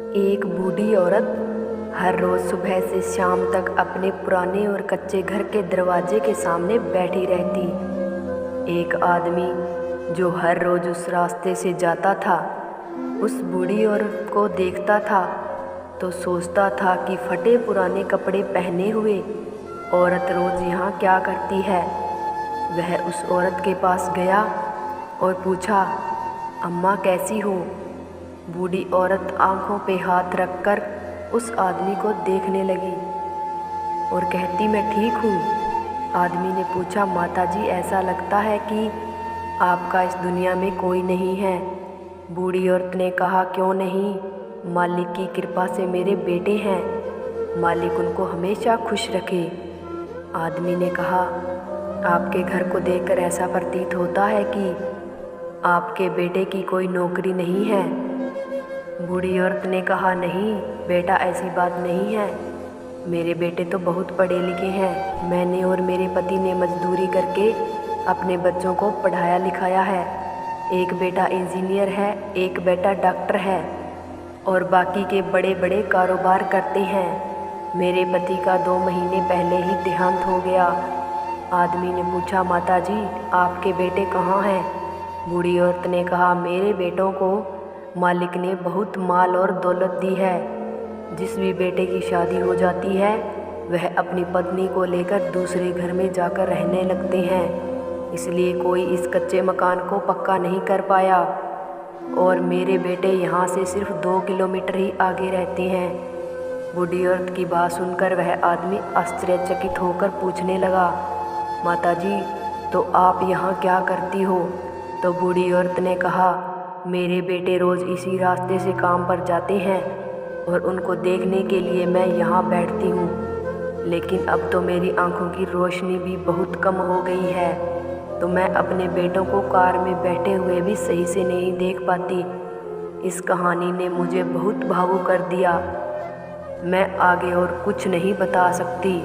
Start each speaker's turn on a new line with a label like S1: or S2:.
S1: एक बूढ़ी औरत हर रोज़ सुबह से शाम तक अपने पुराने और कच्चे घर के दरवाजे के सामने बैठी रहती। एक आदमी जो हर रोज़ उस रास्ते से जाता था, उस बूढ़ी औरत को देखता था तो सोचता था कि फटे पुराने कपड़े पहने हुए औरत रोज़ यहाँ क्या करती है। वह उस औरत के पास गया और पूछा, अम्मा कैसी हो? बूढ़ी औरत आंखों पे हाथ रखकर उस आदमी को देखने लगी और कहती, मैं ठीक हूँ। आदमी ने पूछा, माताजी ऐसा लगता है कि आपका इस दुनिया में कोई नहीं है। बूढ़ी औरत ने कहा, क्यों नहीं, मालिक की कृपा से मेरे बेटे हैं, मालिक उनको हमेशा खुश रखे। आदमी ने कहा, आपके घर को देखकर ऐसा प्रतीत होता है कि आपके बेटे की कोई नौकरी नहीं है। बूढ़ी औरत ने कहा, नहीं बेटा, ऐसी बात नहीं है, मेरे बेटे तो बहुत पढ़े लिखे हैं। मैंने और मेरे पति ने मजदूरी करके अपने बच्चों को पढ़ाया लिखाया है। एक बेटा इंजीनियर है, एक बेटा डॉक्टर है और बाकी के बड़े बड़े कारोबार करते हैं। मेरे पति का 2 महीने पहले ही देहांत हो गया। आदमी ने पूछा, माताजी आपके बेटे कहाँ हैं? बूढ़ी औरत ने कहा, मेरे बेटों को मालिक ने बहुत माल और दौलत दी है। जिस भी बेटे की शादी हो जाती है वह अपनी पत्नी को लेकर दूसरे घर में जाकर रहने लगते हैं, इसलिए कोई इस कच्चे मकान को पक्का नहीं कर पाया और मेरे बेटे यहाँ से सिर्फ 2 किलोमीटर ही आगे रहते हैं। बूढ़ी औरत की बात सुनकर वह आदमी आश्चर्यचकित होकर पूछने लगा, माताजी तो आप यहाँ क्या करती हो? तो बूढ़ी औरत ने कहा, मेरे बेटे रोज़ इसी रास्ते से काम पर जाते हैं और उनको देखने के लिए मैं यहाँ बैठती हूँ, लेकिन अब तो मेरी आंखों की रोशनी भी बहुत कम हो गई है, तो मैं अपने बेटों को कार में बैठे हुए भी सही से नहीं देख पाती। इस कहानी ने मुझे बहुत भावुक कर दिया। मैं आगे और कुछ नहीं बता सकती।